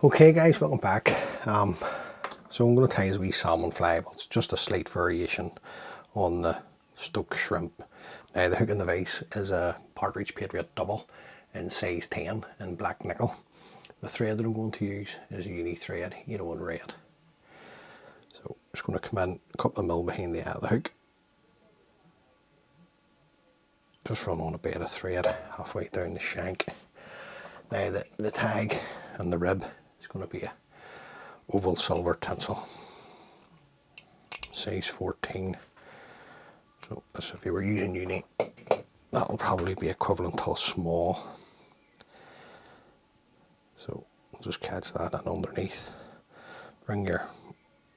Okay guys, welcome back. So I'm going to tie a wee salmon fly, but it's just a slight variation on the Stokoe shrimp. Now the hook in the vise is a Partridge Patriot double in size 10 in black nickel. The thread that I'm going to use is a uni thread, 801 red. So I'm just going to come in a couple of mil behind the eye of the hook. Just run on a bit of thread halfway down the shank. Now the tag and the rib is going to be a oval silver tinsel, size 14. So this, if you were using uni, that will probably be equivalent to a small. So just catch that in underneath. Bring your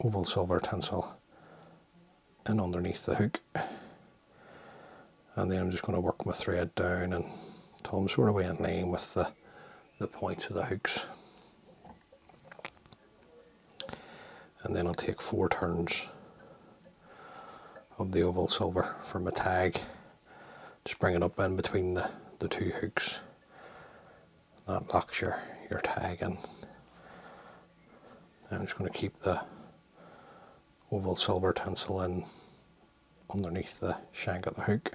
oval silver tinsel in underneath the hook, and then I'm just going to work my thread down until I'm sort of way in line with the points of the hooks. And then I'll take 4 turns of the oval silver for my tag. Just bring it up in between the two hooks. That locks your tag in. I'm just going to keep the oval silver tinsel in underneath the shank of the hook,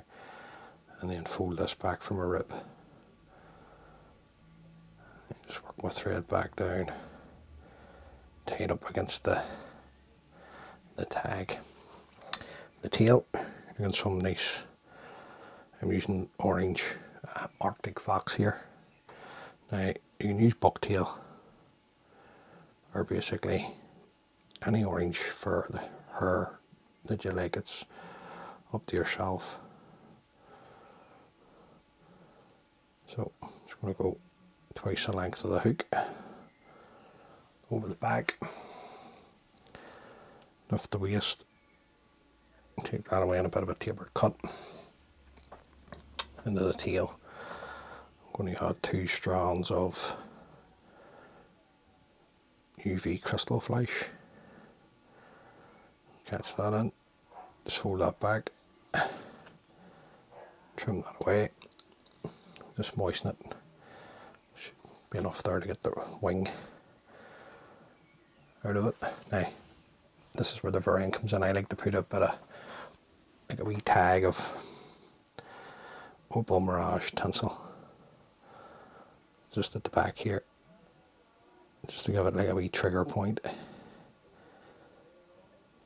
and then fold this back from a rib. And just work my thread back down, tie it up against the tag. The tail, you get some nice, I'm using orange Arctic fox here. Now you can use bucktail or basically any orange for the hair that you like. It's up to yourself. So I'm just going to go twice the length of the hook over the back, lift the waist, take that away in a bit of a tapered cut. Into the tail, I'm going to add 2 strands of UV crystal flash. Catch that in, just fold that back, trim that away, just moisten it. Should be enough there to get the wing out of it. Now, this is where the variant comes in. I like to put a bit of, like a wee tag of Opal Mirage tinsel just at the back here, just to give it like a wee trigger point.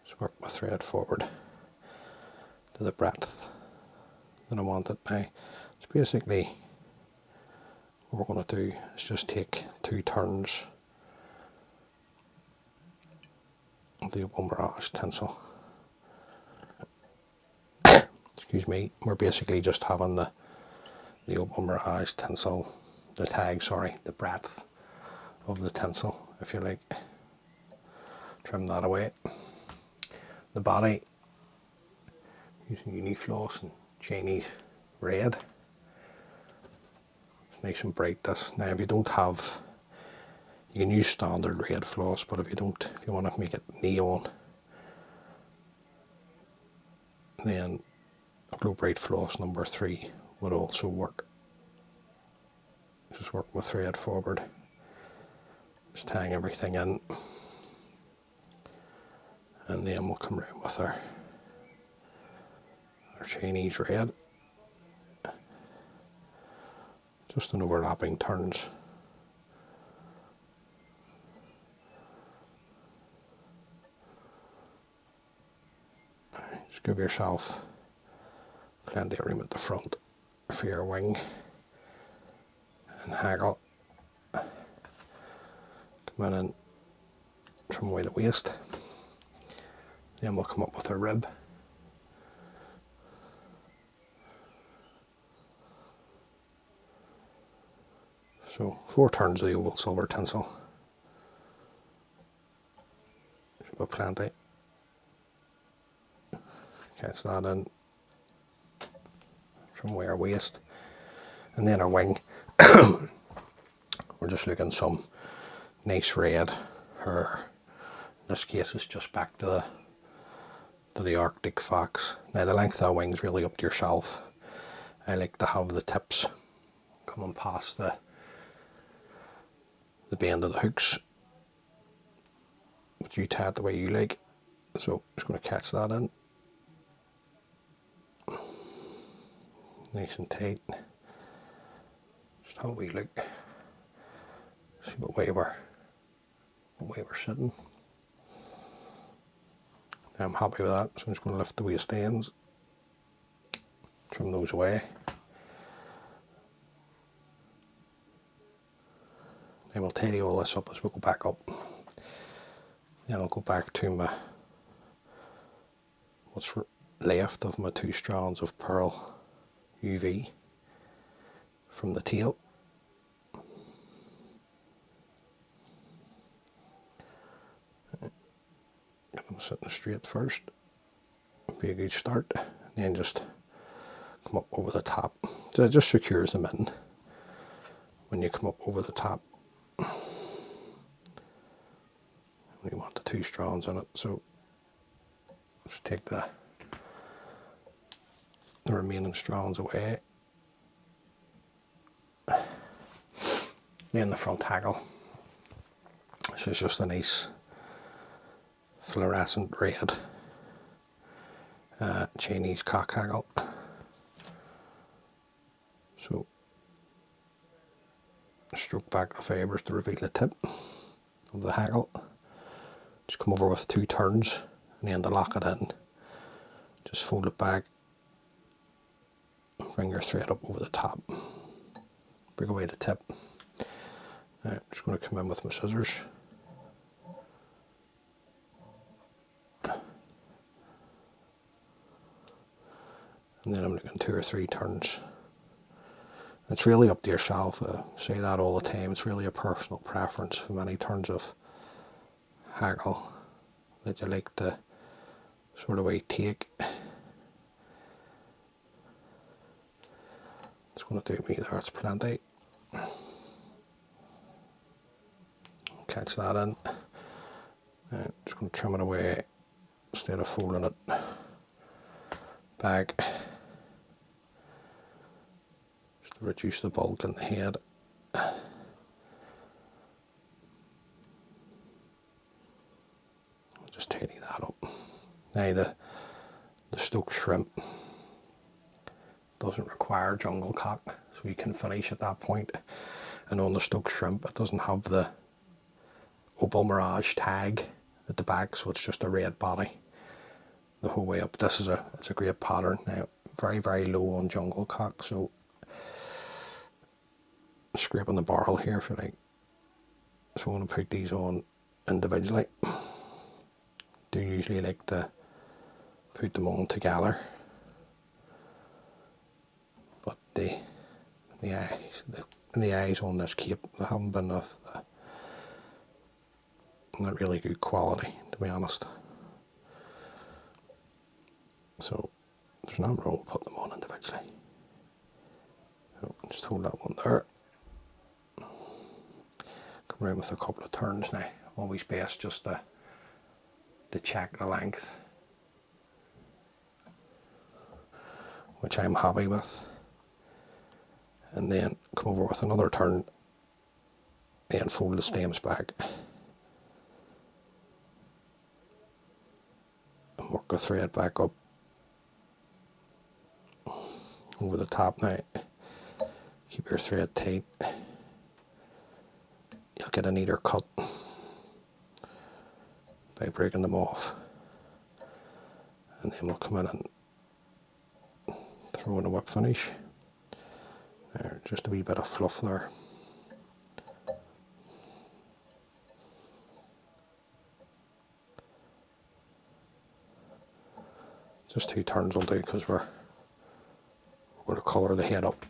Just work my thread forward to the breadth that I want it. Now, it's basically what we're going to do is just take 2 turns of the Opal Mirage tinsel. Excuse me, we're basically just having the Opal Mirage tinsel, the tag, sorry, the breadth of the tinsel, if you like. Trim that away. The body, using uni floss and Chinese red. It's nice and bright, this. Now if you don't have, you can use standard red floss, but if you don't, if you want to make it neon, then Glow Bright floss number 3 would also work. Just work my thread forward, just tying everything in, and then we'll come around with our Chinese red. Just in overlapping turns. Just give yourself plenty of room at the front for your wing and haggle. Come in and trim away the waist. Then we'll come up with a rib. So 4 turns of the oval silver tinsel. Should be plenty. Catch that in. Trim away our waist. And then our wing. We're just looking some nice red, or in this case it's just back to the Arctic fox. Now the length of the wing is really up to yourself. I like to have the tips coming past the bend of the hooks, but you tie it the way you like. So I'm just going to catch that in. Nice and tight. Just have a wee look. See what way we're sitting. I'm happy with that, so I'm just going to lift the waist ends, trim those away. Then we'll tidy all this up as we go back up. Then I'll go back to my what's left of my 2 strands of pearl UV from the tail. Get them sitting straight first. Be a good start. Then just come up over the top. So it just secures them in when you come up over the top. We want the 2 strands on it, so just take the remaining strands away. Then the front hackle. This is just a nice fluorescent red Chinese cock hackle. So stroke back the fibres to reveal the tip of the hackle. Just come over with 2 turns, and then to lock it in, just fold it back, bring your thread up over the top, bring away the tip. Now, I'm just going to come in with my scissors. And then I'm looking 2 or 3 turns. It's really up to yourself. I say that all the time. It's really a personal preference for many turns of hackle that you like to sort of way take. It's going to do me there. It's plenty. Catch that in. Just going to trim it away instead of folding it back. Just to reduce the bulk in the head. Just tidy that up. Now the Stokoe shrimp doesn't require jungle cock, so you can finish at that point. And on the Stokoe shrimp, it doesn't have the Opal Mirage tag at the back, so it's just a red body the whole way up. This is it's a great pattern. Now, very, very low on jungle cock, so scraping the barrel here if you like. So I'm going to put these on individually. Do usually like to put them on together, but the eyes on this cape, they haven't been of not really good quality, to be honest. So there's nothing wrong with putting them on individually. So just hold that one there. Come around with a couple of turns now. Always best just to check the length, which I'm happy with. And then come over with another turn, then fold the stems back. And work the thread back up over the top now. Keep your thread tight. You'll get a neater cut by breaking them off. And then we'll come in and throw in a whip finish. There, just a wee bit of fluff there. Just 2 turns will do, because we're going to colour the head up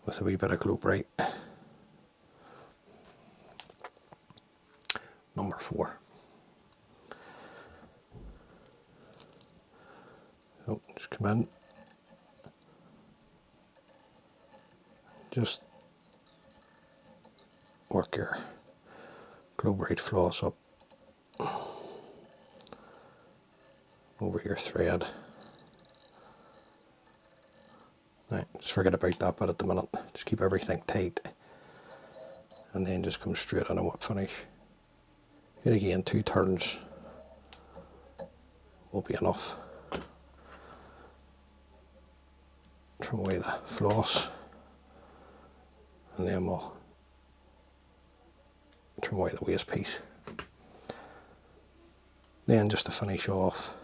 with a wee bit of Glow Bright. Number 4. So just come in, just work your Glow Bright floss up over your thread. Now, just forget about that bit at the minute. Just keep everything tight, and then just come straight on a whip finish. Yet again, 2 turns will be enough. Trim away the floss, and then we'll trim away the waste piece. Then just to finish off,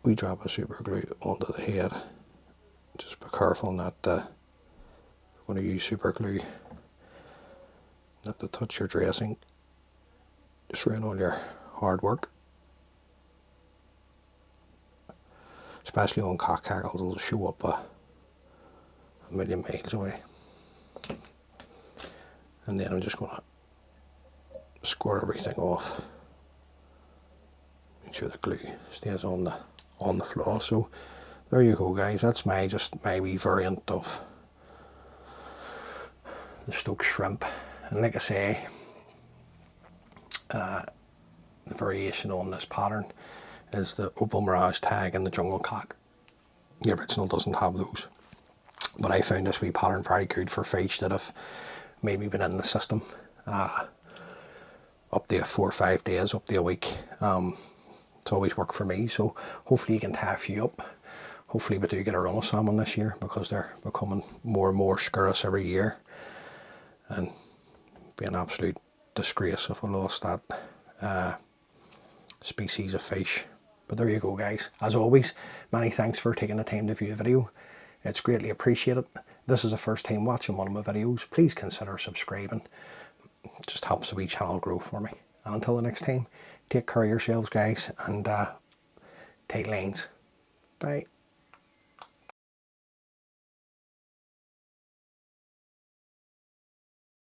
we drop a super glue onto the head. Just be careful not to, when you use super glue, not to touch your dressing. Just ruin all your hard work. Especially on cock hackles, it'll show up a million miles away. And then I'm just going to squirt everything off. Make sure the glue stays on the floor. So there you go, guys. That's just my wee variant of the Stokoe shrimp. And like I say, the variation on this pattern is the Opal Mirage tag and the jungle cock. The original doesn't have those. But I found this wee pattern very good for fish that have maybe been in the system up to 4 or 5 days, up to a week. It's always worked for me, so hopefully you can tie a few up. Hopefully we do get a run of salmon this year, because they're becoming more and more scarce every year, and it'd be an absolute disgrace if we lost that species of fish. But there you go, guys. As always, many thanks for taking the time to view the video. It's greatly appreciated. If this is the first time watching one of my videos, please consider subscribing. It just helps the wee channel grow for me. And until the next time, take care of yourselves, guys, and tight lines. Bye.